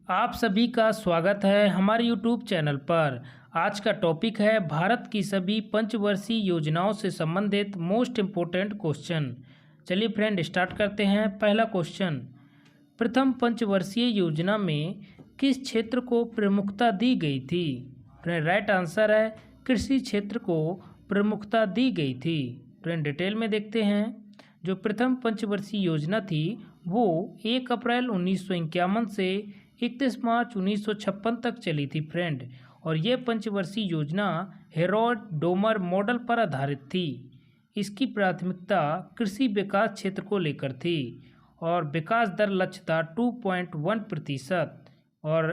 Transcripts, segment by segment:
आप सभी का स्वागत है हमारे YouTube चैनल पर। आज का टॉपिक है भारत की सभी पंचवर्षीय योजनाओं से संबंधित मोस्ट इम्पोर्टेंट क्वेश्चन। चलिए फ्रेंड स्टार्ट करते हैं। पहला क्वेश्चन, प्रथम पंचवर्षीय योजना में किस क्षेत्र को प्रमुखता दी गई थी? फ्रेंड राइट आंसर है कृषि क्षेत्र को प्रमुखता दी गई थी। फ्रेंड डिटेल में देखते हैं। जो प्रथम पंचवर्षीय योजना थी वो 1 अप्रैल 1951 से 31 मार्च 1956 तक चली थी फ्रेंड। और ये पंचवर्षीय योजना हेरोल्ड डोमर मॉडल पर आधारित थी। इसकी प्राथमिकता कृषि विकास क्षेत्र को लेकर थी और विकास दर लक्ष्य था 2.1% और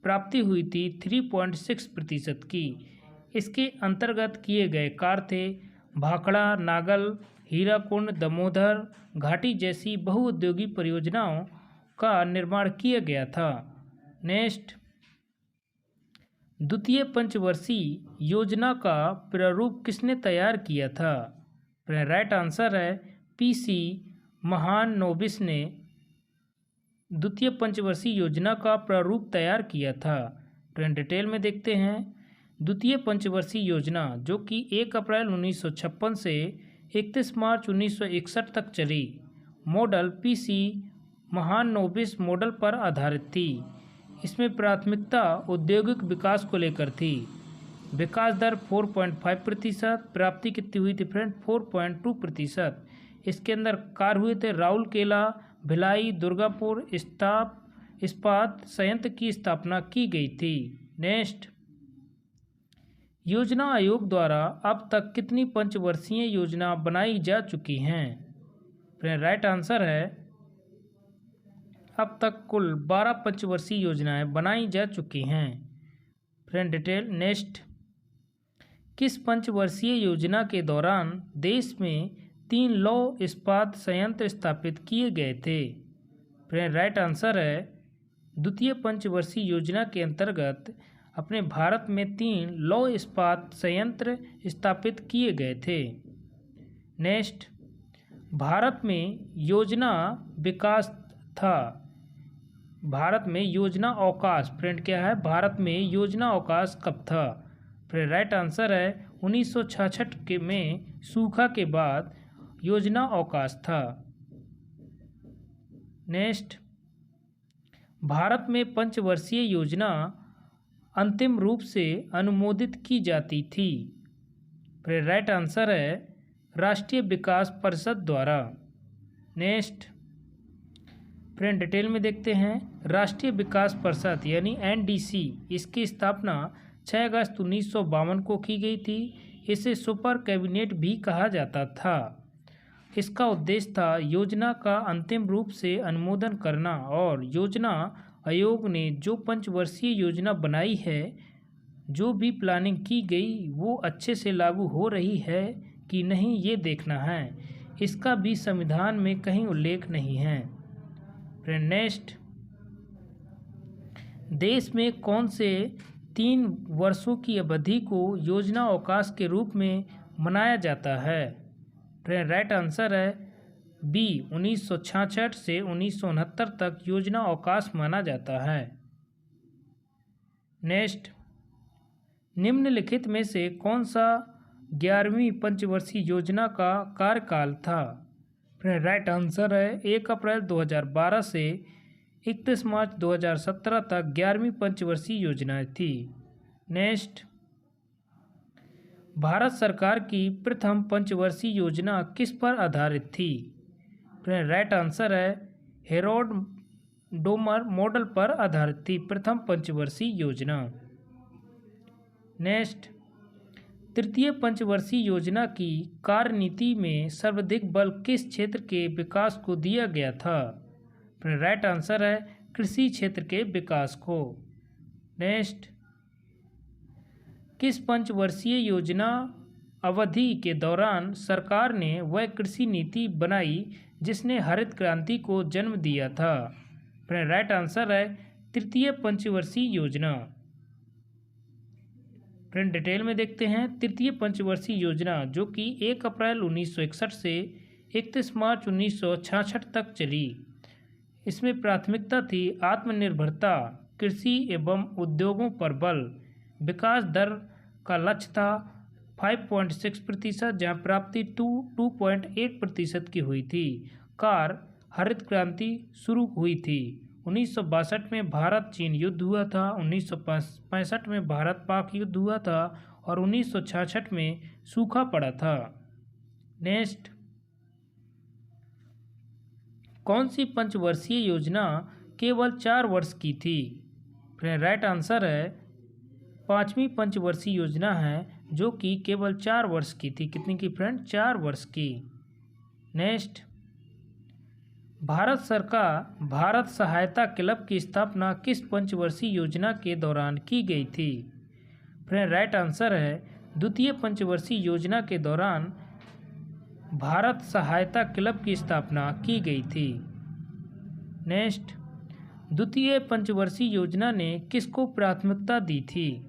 प्राप्ति हुई थी 3.6% की। इसके अंतर्गत किए गए कार्य थे भाखड़ा, नागल, हीराकुंड, दामोदर घाटी जैसी बहुउद्योगी परियोजनाओं का निर्माण किया गया था। नेक्स्ट, द्वितीय पंचवर्षीय योजना का प्रारूप किसने तैयार किया था? राइट आंसर है पीसी महालनोबिस ने द्वितीय पंचवर्षीय योजना का प्रारूप तैयार किया था। ट्रेंड डिटेल में देखते हैं। द्वितीय पंचवर्षीय योजना जो कि 1 अप्रैल 1956 से 31 मार्च 1961 तक चली, मॉडल पीसी महालनोबिस मॉडल पर आधारित थी। इसमें प्राथमिकता औद्योगिक विकास को लेकर थी। विकास दर 4.5%, प्राप्ति कितनी हुई थी फ्रेंड? 4.2%। इसके अंदर कार्य हुए थे राउरकेला, भिलाई, दुर्गापुर इस्पात संयंत्र की स्थापना की गई थी। नेक्स्ट, योजना आयोग द्वारा अब तक कितनी पंचवर्षीय योजना बनाई जा चुकी हैं? फ्रेंड राइट आंसर है अब तक कुल 12 पंचवर्षीय योजनाएं बनाई जा चुकी हैं। Friend detail. नेक्स्ट, किस पंचवर्षीय योजना के दौरान देश में 3 लौह इस्पात संयंत्र स्थापित किए गए थे? फ्रेंड राइट आंसर है द्वितीय पंचवर्षीय योजना के अंतर्गत अपने भारत में 3 लौह इस्पात संयंत्र स्थापित किए गए थे। नेक्स्ट, भारत में योजना विकास था। भारत में योजना अवकाश फ्रेंड क्या है? भारत में योजना अवकाश कब था? फ्रेंड राइट आंसर है 1966 के में सूखा के बाद योजना अवकाश था। नेक्स्ट, भारत में पंचवर्षीय योजना अंतिम रूप से अनुमोदित की जाती थी। फ्रेंड राइट आंसर है राष्ट्रीय विकास परिषद द्वारा। नेक्स्ट, फ्रेंड डिटेल में देखते हैं। राष्ट्रीय विकास परिषद यानी एनडीसी, इसकी स्थापना 6 अगस्त 1952 को की गई थी। इसे सुपर कैबिनेट भी कहा जाता था। इसका उद्देश्य था योजना का अंतिम रूप से अनुमोदन करना और योजना आयोग ने जो पंचवर्षीय योजना बनाई है, जो भी प्लानिंग की गई वो अच्छे से लागू हो रही है कि नहीं ये देखना है। इसका भी संविधान में कहीं उल्लेख नहीं है। नेक्स्ट, देश में कौन से 3 वर्षों की अवधि को योजना अवकाश के रूप में मनाया जाता है? राइट आंसर है बी 1966 से 1969 तक योजना अवकाश माना जाता है। नेक्स्ट, निम्नलिखित में से कौन सा 11वीं पंचवर्षीय योजना का कार्यकाल था? राइट आंसर है 1 अप्रैल 2012 से 31 मार्च 2017 तक 11वीं पंचवर्षीय योजना थी। नेक्स्ट, भारत सरकार की प्रथम पंचवर्षीय योजना किस पर आधारित थी? राइट आंसर है हेरोल्ड डोमर मॉडल पर आधारित थी प्रथम पंचवर्षीय योजना। नेक्स्ट, तृतीय पंचवर्षीय योजना की कार्यनीति में सर्वाधिक बल किस क्षेत्र के विकास को दिया गया था? राइट आंसर है कृषि क्षेत्र के विकास को। नेक्स्ट, किस पंचवर्षीय योजना अवधि के दौरान सरकार ने वह कृषि नीति बनाई जिसने हरित क्रांति को जन्म दिया था? राइट आंसर है तृतीय पंचवर्षीय योजना। फ्रेंड डिटेल में देखते हैं। तृतीय पंचवर्षीय योजना जो कि 1 अप्रैल 1961 से 31 मार्च 1966 तक चली, इसमें प्राथमिकता थी आत्मनिर्भरता, कृषि एवं उद्योगों पर बल। विकास दर का लक्ष्य था 5.6%, जहाँ प्राप्ति 2.8% की हुई थी। कार हरित क्रांति शुरू हुई थी। 1962 में भारत चीन युद्ध हुआ था, 1965 में भारत पाक युद्ध हुआ था और 1966 में सूखा पड़ा था। नेक्स्ट, कौन सी पंचवर्षीय योजना केवल 4 वर्ष की थी? राइट आंसर है 5वीं पंचवर्षीय योजना है, जो कि केवल 4 वर्ष की थी। कितनी की फ्रेंड? 4 वर्ष की। नेक्स्ट, भारत सरकार भारत सहायता क्लब की स्थापना किस पंचवर्षीय योजना के दौरान की गई थी? फ्रेंड राइट आंसर है द्वितीय पंचवर्षीय योजना के दौरान भारत सहायता क्लब की स्थापना की गई थी। नेक्स्ट, द्वितीय पंचवर्षीय योजना ने किसको प्राथमिकता दी थी?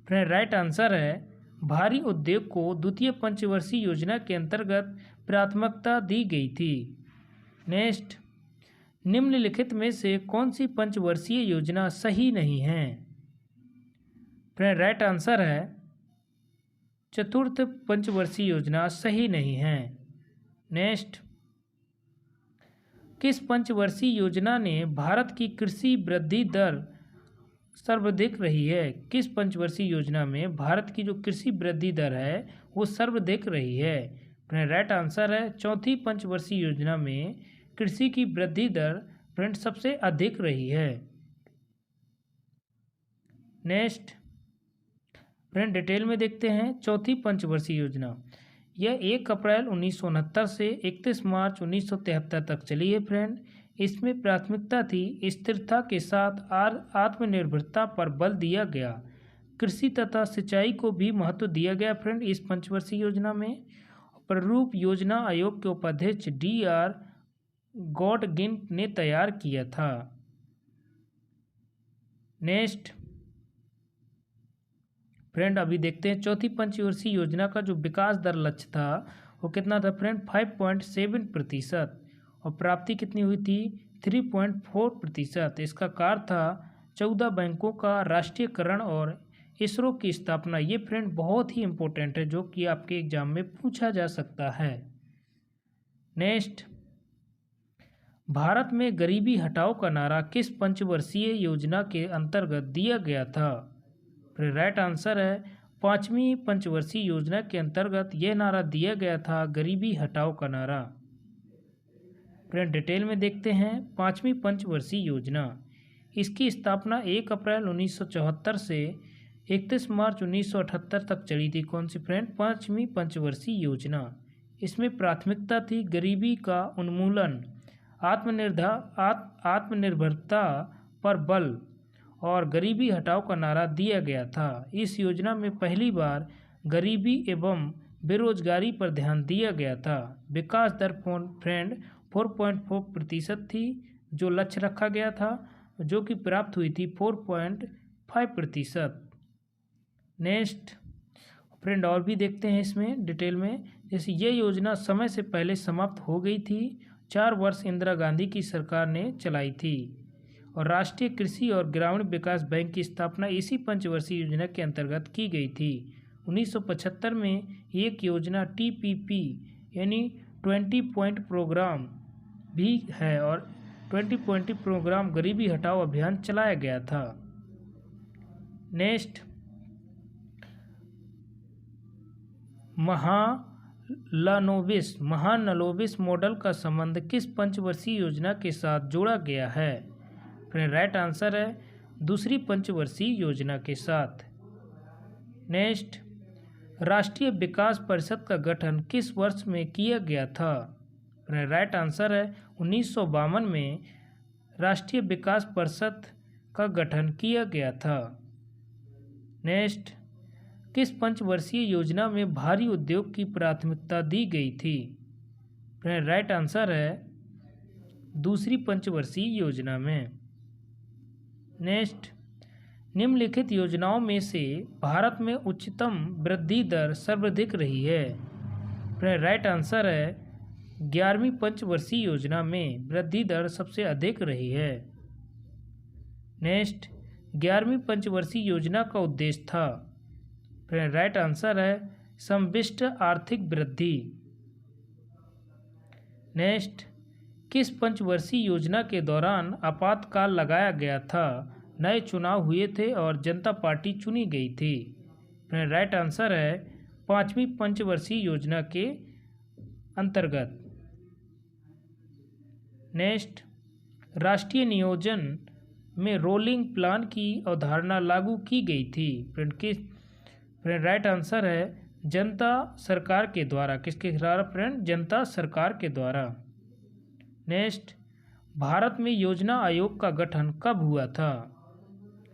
फ्रेंड राइट आंसर है भारी उद्योग को द्वितीय पंचवर्षीय योजना के अंतर्गत प्राथमिकता दी गई थी। नेक्स्ट, निम्नलिखित में से कौन सी पंचवर्षीय योजना सही नहीं है? फ्रेंड राइट आंसर है चतुर्थ पंचवर्षीय योजना सही नहीं है। नेक्स्ट, किस पंचवर्षीय योजना ने भारत की कृषि वृद्धि दर सर्वाधिक रही है? किस पंचवर्षीय योजना में भारत की जो कृषि वृद्धि दर है वो सर्वाधिक रही है? फ्रेंड राइट आंसर है चौथी पंचवर्षीय योजना में कृषि की वृद्धि दर फ्रेंड सबसे अधिक रही है। नेक्स्ट, फ्रेंड डिटेल में देखते हैं चौथी पंचवर्षीय योजना। यह 1 अप्रैल 1969 से 31 मार्च 1973 तक चली है फ्रेंड। इसमें प्राथमिकता थी स्थिरता के साथ आत्मनिर्भरता पर बल दिया गया। कृषि तथा सिंचाई को भी महत्व दिया गया फ्रेंड इस पंचवर्षीय योजना में। प्रारूप योजना आयोग के उपाध्यक्ष DR गॉडगिन ने तैयार किया था। नेक्स्ट, फ्रेंड अभी देखते हैं चौथी पंचवर्षीय योजना का जो विकास दर लक्ष्य था वो कितना था फ्रेंड? 5.7%। और प्राप्ति कितनी हुई थी? 3.4%। इसका कार्य था 14 बैंकों का राष्ट्रीयकरण और इसरो की स्थापना। ये फ्रेंड बहुत ही इंपॉर्टेंट है, जो कि आपके एग्जाम में पूछा जा सकता है। नेक्स्ट, भारत में गरीबी हटाओ का नारा किस पंचवर्षीय योजना के अंतर्गत दिया गया था? राइट आंसर है 5वीं पंचवर्षीय योजना के अंतर्गत यह नारा दिया गया था, गरीबी हटाओ का नारा। फ्रेंड डिटेल में देखते हैं 5वीं पंचवर्षीय योजना। इसकी स्थापना 1 अप्रैल 1974 से 31 मार्च 1978 तक चली थी। कौन सी फ्रेंड? 5वीं पंचवर्षीय योजना। इसमें प्राथमिकता थी गरीबी का उन्मूलन, आत्मनिर्भरता पर बल और गरीबी हटाओ का नारा दिया गया था। इस योजना में पहली बार गरीबी एवं बेरोजगारी पर ध्यान दिया गया था। विकास दर फ्रेंड 4.4% थी, जो लक्ष्य रखा गया था, जो कि प्राप्त हुई थी 4.5%। नेक्स्ट फ्रेंड और भी देखते हैं इसमें डिटेल में। जैसे ये योजना समय से पहले समाप्त हो गई थी। 4 वर्ष इंदिरा गांधी की सरकार ने चलाई थी और राष्ट्रीय कृषि और ग्रामीण विकास बैंक की स्थापना इसी पंचवर्षीय योजना के अंतर्गत की गई थी। 1975 में एक योजना TPP यानी 20 पॉइंट प्रोग्राम भी है और 20 पॉइंट प्रोग्राम गरीबी हटाओ अभियान चलाया गया था। नेक्स्ट, महालनोबिस मॉडल का संबंध किस पंचवर्षीय योजना के साथ जोड़ा गया है? राइट आंसर है दूसरी पंचवर्षीय योजना के साथ। नेक्स्ट, राष्ट्रीय विकास परिषद का गठन किस वर्ष में किया गया था? राइट आंसर है 1952 में राष्ट्रीय विकास परिषद का गठन किया गया था। नेक्स्ट, किस पंचवर्षीय योजना में भारी उद्योग की प्राथमिकता दी गई थी? राइट आंसर है दूसरी पंचवर्षीय योजना में। नेक्स्ट, निम्नलिखित योजनाओं में से भारत में उच्चतम वृद्धि दर सर्वाधिक रही है? राइट आंसर है 11वीं पंचवर्षीय योजना में वृद्धि दर सबसे अधिक रही है? नेक्स्ट, 11वीं पंचवर्षीय योजना का उद्देश्य था? राइट आंसर है समष्टि आर्थिक वृद्धि। नेक्स्ट, किस पंचवर्षीय योजना के दौरान आपातकाल लगाया गया था? नए चुनाव हुए थे और जनता पार्टी चुनी गई थी। राइट आंसर है 5वीं पंचवर्षीय योजना के अंतर्गत। नेक्स्ट, राष्ट्रीय नियोजन में रोलिंग प्लान की अवधारणा लागू की गई थी? राइट आंसर है जनता सरकार के द्वारा। किसके द्वारा फ्रेंड? जनता सरकार के द्वारा। नेक्स्ट, भारत में योजना आयोग का गठन कब हुआ था?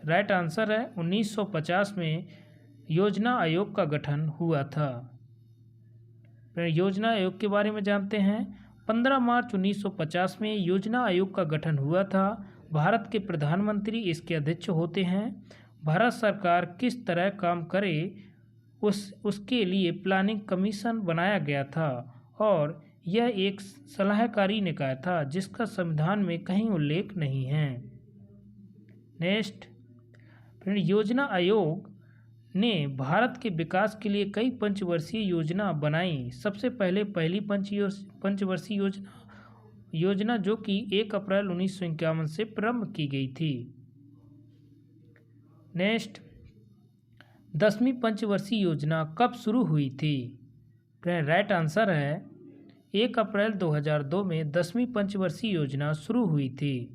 राइट आंसर है 1950 में योजना आयोग का गठन हुआ था। योजना आयोग के बारे में जानते हैं। 15 मार्च 1950 में योजना आयोग का गठन हुआ था। भारत के प्रधानमंत्री इसके अध्यक्ष होते हैं। भारत सरकार किस तरह काम करे उसके लिए प्लानिंग कमीशन बनाया गया था और यह एक सलाहकारी निकाय था जिसका संविधान में कहीं उल्लेख नहीं है। नेक्स्ट, योजना आयोग ने भारत के विकास के लिए कई पंचवर्षीय योजना बनाई। सबसे पहले पहली पंचवर्षीय योजना जो कि 1 अप्रैल 1951 से प्रारंभ की गई थी। नेक्स्ट, 10वीं पंचवर्षीय योजना कब शुरू हुई थी? राइट आंसर है 1 अप्रैल 2002 में 10वीं पंचवर्षीय योजना शुरू हुई थी।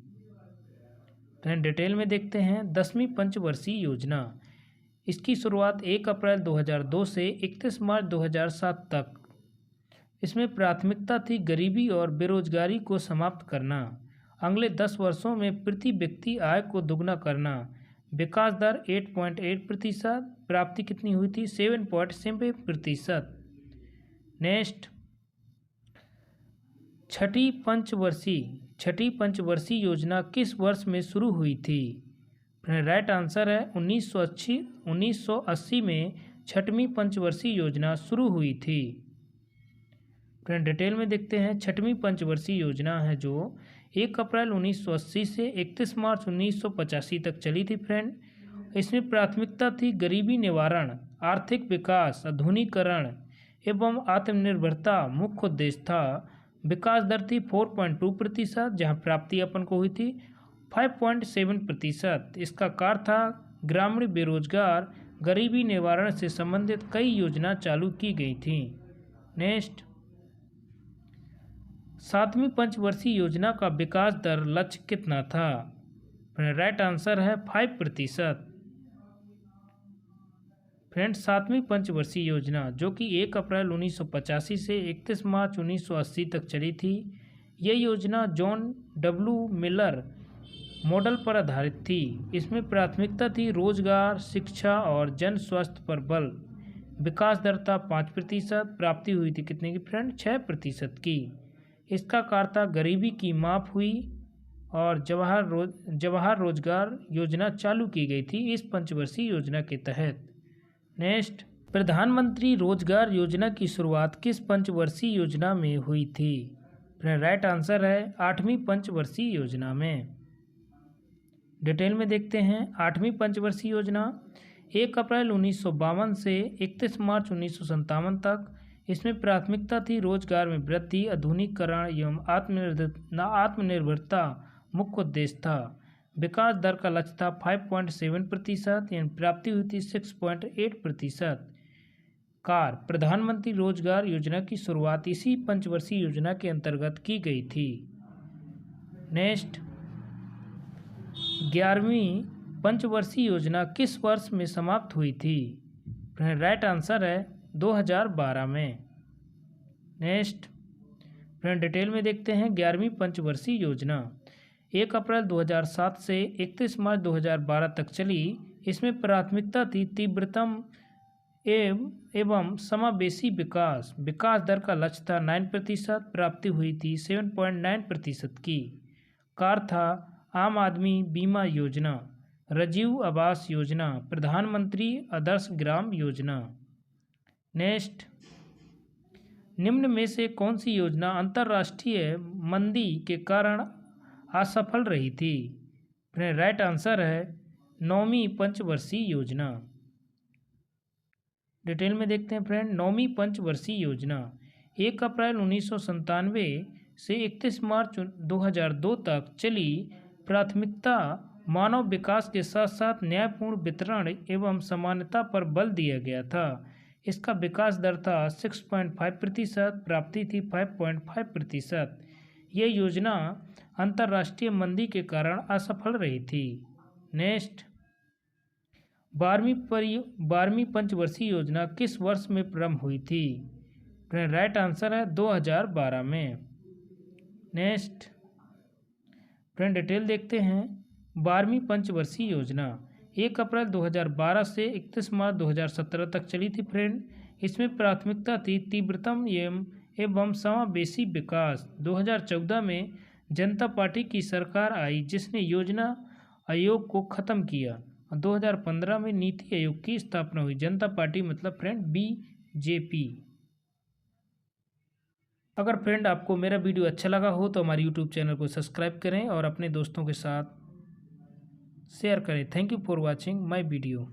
डिटेल में देखते हैं 10वीं पंचवर्षीय योजना। इसकी शुरुआत 1 अप्रैल 2002 से 31 मार्च 2007 तक। इसमें प्राथमिकता थी गरीबी और बेरोजगारी को समाप्त करना, अगले 10 वर्षों में प्रति व्यक्ति आय को दुगना करना, विकास दर 8.8%, प्राप्ति कितनी हुई थी? 7.7%। नेक्स्ट, छठी पंचवर्षीय योजना किस वर्ष में शुरू हुई थी? राइट आंसर है 1980 में छठवीं पंचवर्षीय योजना शुरू हुई थी। फ्रेंड डिटेल में देखते हैं। छठवीं पंचवर्षीय योजना है जो 1 अप्रैल 1980 से 31 मार्च 1985 तक चली थी। फ्रेंड, इसमें प्राथमिकता थी गरीबी निवारण, आर्थिक विकास, आधुनिकीकरण एवं आत्मनिर्भरता मुख्य उद्देश्य था। विकास दर थी 4.2%, जहाँ प्राप्ति अपन को हुई थी 5.7%। इसका कार्य था ग्रामीण बेरोजगार गरीबी निवारण से संबंधित कई योजना चालू की गई थी। नेक्स्ट, 7वीं पंचवर्षीय योजना का विकास दर लक्ष्य कितना था? राइट आंसर है 5%। फ्रेंड्स, 7वीं पंचवर्षीय योजना जो कि 1 अप्रैल 1985 से 31 मार्च 1980 तक चली थी, यह योजना जॉन डब्ल्यू मिलर मॉडल पर आधारित थी। इसमें प्राथमिकता थी रोजगार, शिक्षा और जन स्वास्थ्य पर बल। विकास दर था 5%, प्राप्ति हुई थी कितने की फ्रेंड? 6% की। इसका कार्य था गरीबी की माप हुई और जवाहर रोजगार योजना चालू की गई थी इस पंचवर्षीय योजना के तहत। नेक्स्ट, प्रधानमंत्री रोजगार योजना की शुरुआत किस पंचवर्षीय योजना में हुई थी? राइट आंसर है 8वीं पंचवर्षीय योजना में। डिटेल में देखते हैं। 8वीं पंचवर्षीय योजना 1 अप्रैल 1952 से 31 मार्च 1957 तक। इसमें प्राथमिकता थी रोजगार में वृद्धि, आधुनिकीकरण एवं आत्मनिर्भरता मुख्य उद्देश्य था। विकास दर का लक्ष्य था 5.7%, यानी प्राप्ति हुई थी 6.8%। प्रधानमंत्री रोजगार योजना की शुरुआत इसी पंचवर्षीय योजना के अंतर्गत की गई थी। नेक्स्ट, 11वीं पंचवर्षीय योजना किस वर्ष में समाप्त हुई थी? राइट आंसर है 2012 में। नेक्स्ट, फ्रेंड डिटेल में देखते हैं। 11वीं पंचवर्षीय योजना 1 अप्रैल 2007 से 31 मार्च 2012 तक चली। इसमें प्राथमिकता थी तीव्रतम एवं समावेशी विकास। विकास दर का लक्ष्य था 9%, प्राप्ति हुई थी 7.9% की। कार्य था आम आदमी बीमा योजना, राजीव आवास योजना, प्रधानमंत्री आदर्श ग्राम योजना। नेक्स्ट, निम्न में से कौन सी योजना अंतर्राष्ट्रीय मंदी के कारण असफल रही थी? राइट आंसर है 9वीं पंचवर्षीय योजना। डिटेल में देखते हैं फ्रेंड। 9वीं पंचवर्षीय योजना 1 अप्रैल 1997 से 31 मार्च 2002 तक चली। प्राथमिकता मानव विकास के साथ साथ न्यायपूर्ण वितरण एवं समानता पर बल दिया गया था। इसका विकास दर था 6.5%, प्राप्ति थी 5.5%। यह योजना अंतर्राष्ट्रीय मंदी के कारण असफल रही थी। नेक्स्ट, 12वीं पंचवर्षीय योजना किस वर्ष में प्रारंभ हुई थी? राइट आंसर है 2012 में। नेक्स्ट फ्रेंड, डिटेल देखते हैं। 12वीं पंचवर्षीय योजना 1 अप्रैल 2012 से 31 मार्च 2017 तक चली थी फ्रेंड। इसमें प्राथमिकता थी तीव्रतम एवं समावेशी विकास। 2014 में जनता पार्टी की सरकार आई जिसने योजना आयोग को ख़त्म किया। 2015 में नीति आयोग की स्थापना हुई। जनता पार्टी मतलब फ्रेंड बीजेपी। अगर फ्रेंड आपको मेरा वीडियो अच्छा लगा हो तो हमारे यूट्यूब चैनल को सब्सक्राइब करें और अपने दोस्तों के साथ शेयर करें। Thank you for watching my video.